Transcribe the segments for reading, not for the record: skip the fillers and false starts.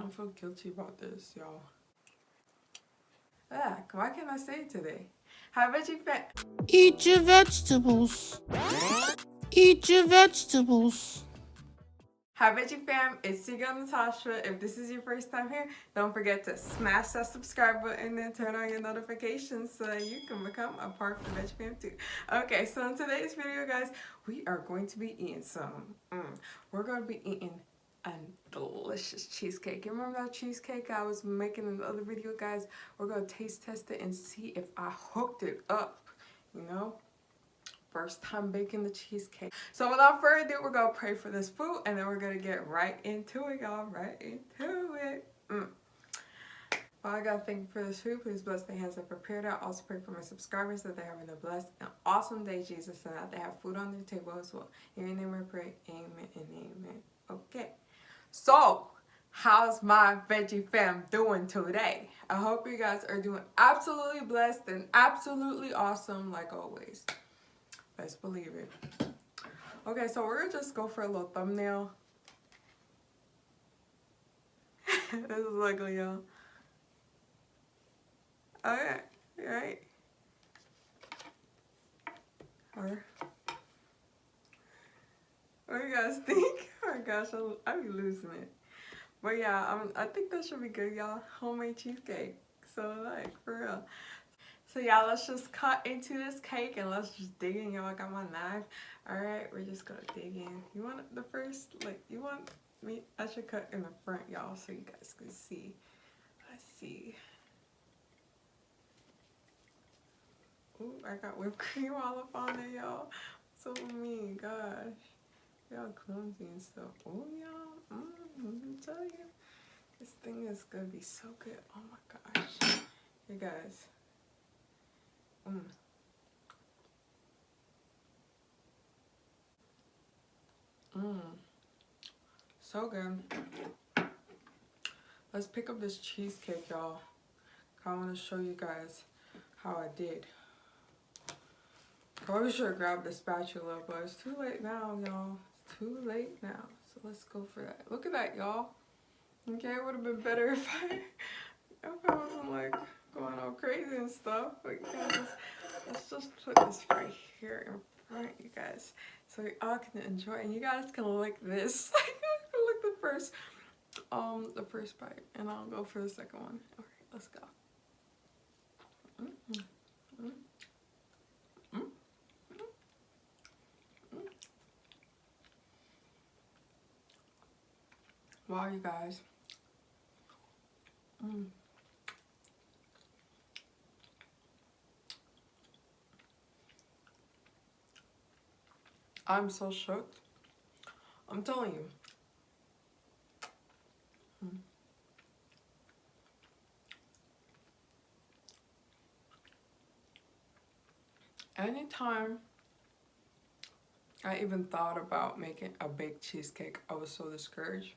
I don't feel guilty about this, y'all. Ah, why can't I say it today? Hi, veggie fam. Eat your vegetables. Eat your vegetables. Hi, veggie fam. It's your girl Natasha. If this is your first time here, don't forget to smash that subscribe button and turn on your notifications so that you can become a part of the veggie fam too. Okay, so in today's video, guys, we are going to be eating we're going to be eating a delicious cheesecake. You remember that cheesecake I was making in the other video, guys? We're going to taste test it and see if I hooked it up, you know? First time baking the cheesecake. So without further ado, we're going to pray for this food and then we're going to get right into it, y'all. Right into it. Well, I gotta thank you for this food. Please bless the hands that prepared it. I also pray for my subscribers that they're having a blessed and awesome day, Jesus, and that they have food on their table as well. In your name I pray, amen and amen. Okay. So, how's my veggie fam doing today? I hope you guys are doing absolutely blessed and absolutely awesome like always. Let's believe it. Okay, so we're gonna just go for a little thumbnail. This is ugly, y'all. Okay, right? Or what do you guys think? Oh my gosh, I'll be losing it. But yeah, I think that should be good, y'all. Homemade cheesecake. So like, for real. So yeah, let's just cut into this cake and let's just dig in. Y'all, I got my knife. Alright, we're just gonna dig in. You want the first, like, you want me? I should cut in the front, y'all, so you guys can see. Let's see. Ooh, I got whipped cream all up on it, y'all. So mean, gosh. Y'all clumsy and stuff. Oh, y'all. Let me tell you. This thing is gonna be so good. Oh my gosh. You guys. So good. Let's pick up this cheesecake, y'all. I want to show you guys how I did. Probably should have grabbed the spatula, but it's too late now, y'all. It's too late now. So let's go for that. Look at that, y'all. Okay, it would have been better if I wasn't like going all crazy and stuff. But yeah, let's just put this right here in front, you guys, so you all can enjoy. And you guys can lick this. Lick the first bite, and I'll go for the second one. All right, let's go. Wow, you guys. I'm so shook. I'm telling you. Anytime I even thought about making a baked cheesecake, I was so discouraged.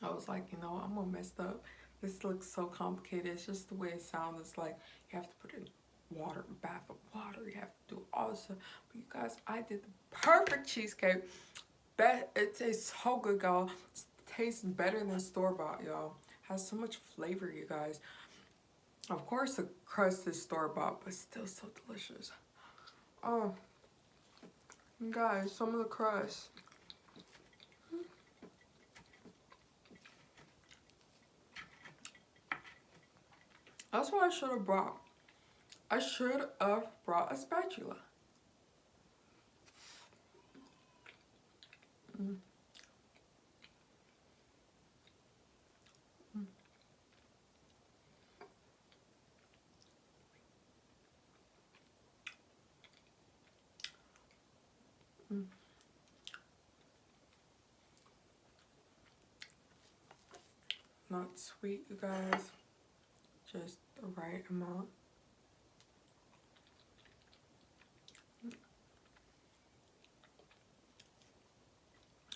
I was like, you know, I'm gonna mess up. This looks so complicated. It's just the way it sounds. It's like you have to put in water, a bath of water. You have to do all this stuff. But you guys, I did the perfect cheesecake. It tastes so good, y'all. It tastes better than store-bought, y'all. Has so much flavor, you guys. Of course, the crust is store-bought, but still so delicious. Oh, you guys, some of the crust. That's what I should have brought. I should have brought a spatula. Not sweet, you guys. Just the right amount.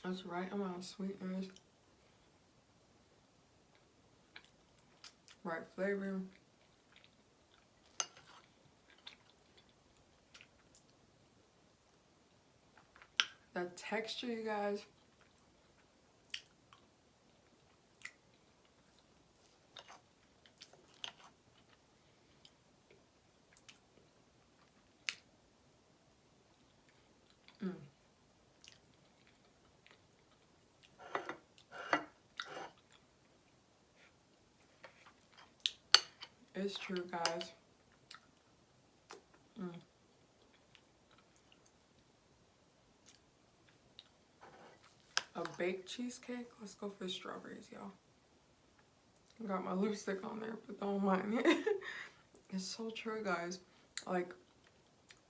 That's the right amount of sweetness. Right flavor. The texture, you guys. It's true, guys. A baked cheesecake. Let's go for strawberries, y'all. Got my lipstick on there, but don't mind it. It's so true, guys. Like,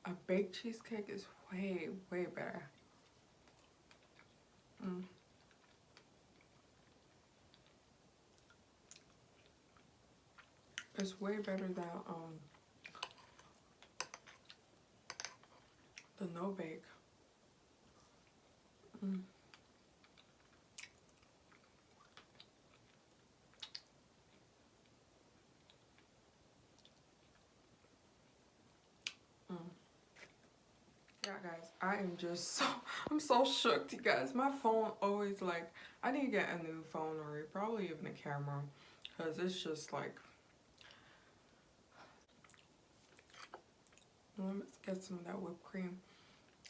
a baked cheesecake is way, way better. It's way better than the no bake. Yeah, guys, I am just so, I'm so shook, you guys. My phone always like, I need to get a new phone or probably even a camera, because it's just like, let's get some of that whipped cream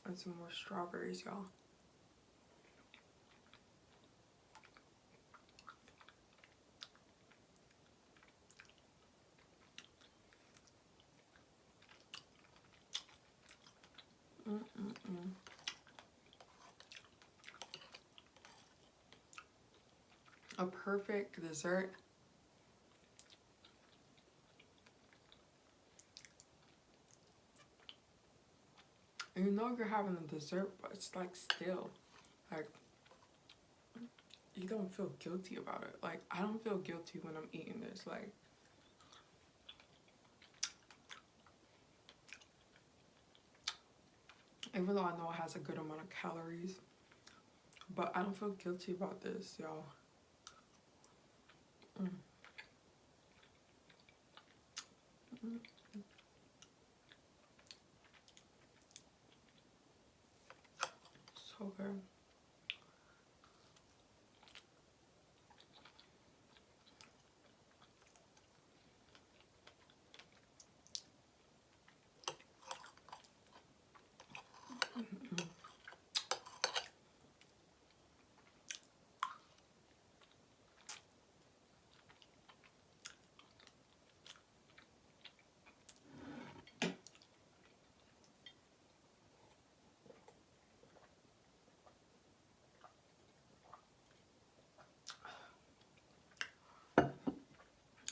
and some more strawberries, y'all. A perfect dessert. And you know you're having a dessert, but it's like still, like, you don't feel guilty about it. Like, I don't feel guilty when I'm eating this. Like, even though I know it has a good amount of calories, but I don't feel guilty about this, y'all. So good.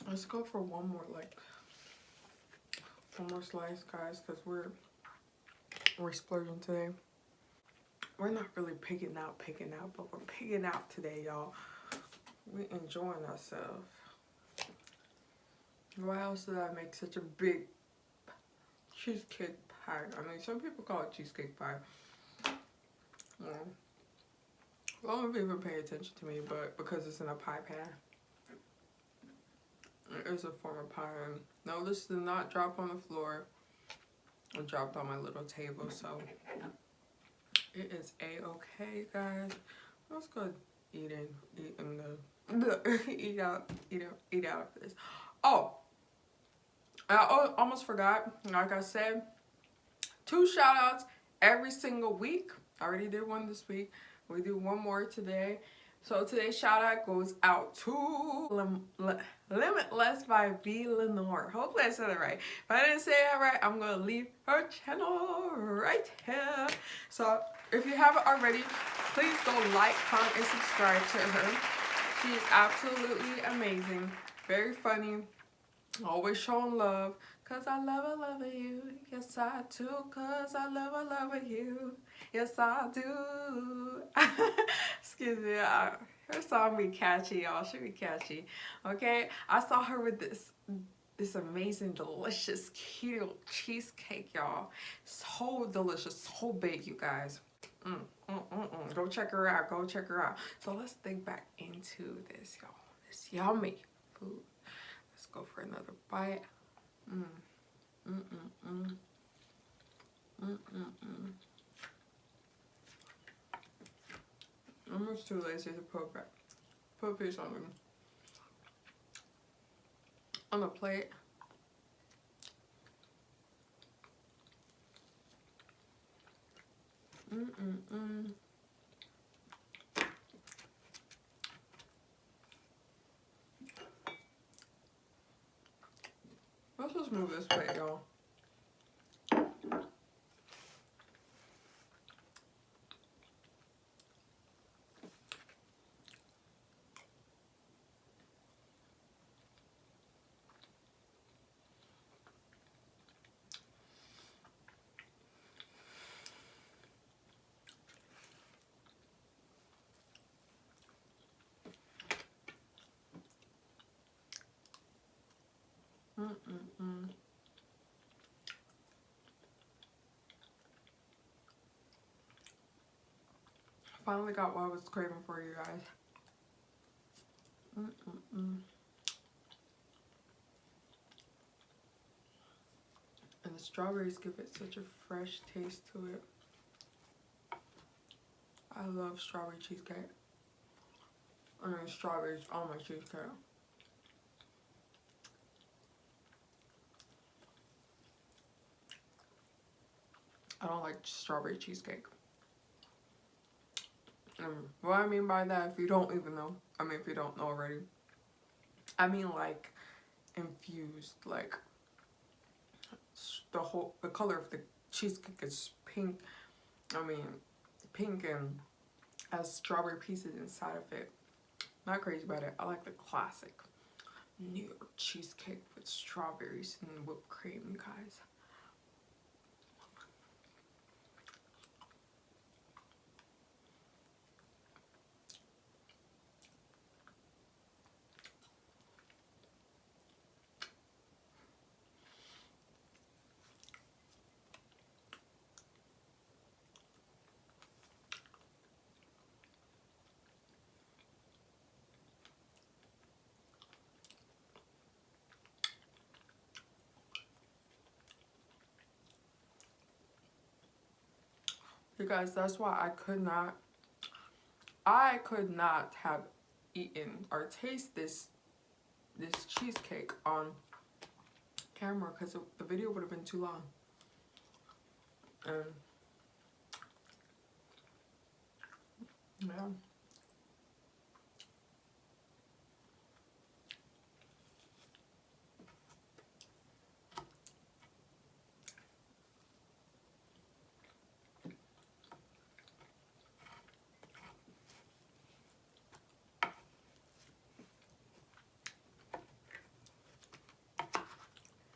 Let's go for one more, like, one more slice, guys, because we're splurging today. We're not really picking out, but we're picking out today, y'all. We're enjoying ourselves. Why else did I make such a big cheesecake pie? I mean, some people call it cheesecake pie. Well, a lot of people pay attention to me, but because it's in a pie pan, it is a form of pie. No, this did not drop on the floor. It dropped on my little table, so it is a-okay, guys. Let's go eat out of this. Oh, I almost forgot. Like I said, 2 shout outs every single week. I already did one this week. We do one more today. So today's shout out goes out to Limitless by V. Lenore. Hopefully I said it right. If I didn't say it right, I'm going to leave her channel right here. So if you haven't already, please go like, comment, and subscribe to her. She is absolutely amazing. Very funny. Always showing love. Cause I love you. Yes, I do. Cause I love you. Yes, I do. Excuse me. Her song be catchy, y'all. She be catchy. Okay? I saw her with this amazing, delicious, keto cheesecake, y'all. So delicious. So big, you guys. Go check her out. Go check her out. So let's dig back into this, y'all. This yummy food. Let's go for another bite. I'm just too lazy to put a piece on the plate. move this plate, y'all. Finally got what I was craving for, you guys. And the strawberries give it such a fresh taste to it. I love strawberry cheesecake. I mean, strawberries on my cheesecake. I don't like strawberry cheesecake. What I mean by that, if you don't even know, I mean, if you don't know already, I mean like infused, like the color of the cheesecake is pink. I mean, pink and has strawberry pieces inside of it. Not crazy about it. I like the classic New York cheesecake with strawberries and whipped cream, you guys. You guys, that's why I could not have eaten or taste this cheesecake on camera because the video would have been too long. And yeah.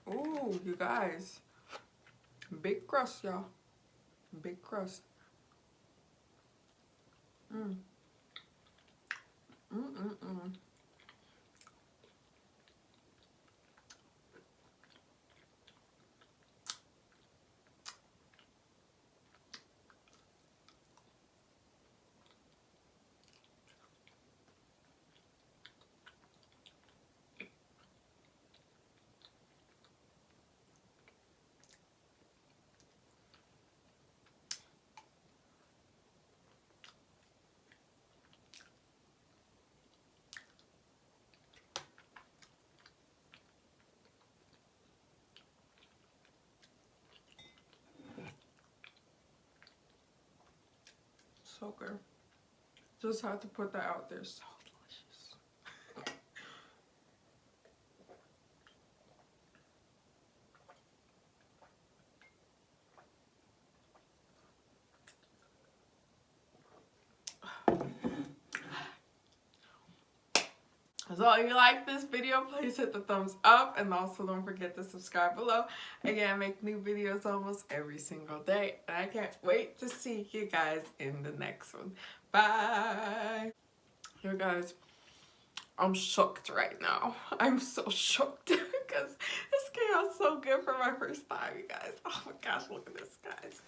Ooh, you guys. Big crust, y'all. Big crust. So good. Just had to put that out there. So delicious. So if you like this video, please hit the thumbs up and also don't forget to subscribe below. Again, I make new videos almost every single day and I can't wait to see you guys in the next one. Bye! You guys, I'm shocked right now. I'm so shocked because this came out so good for my first time, you guys. Oh my gosh, look at this, guys.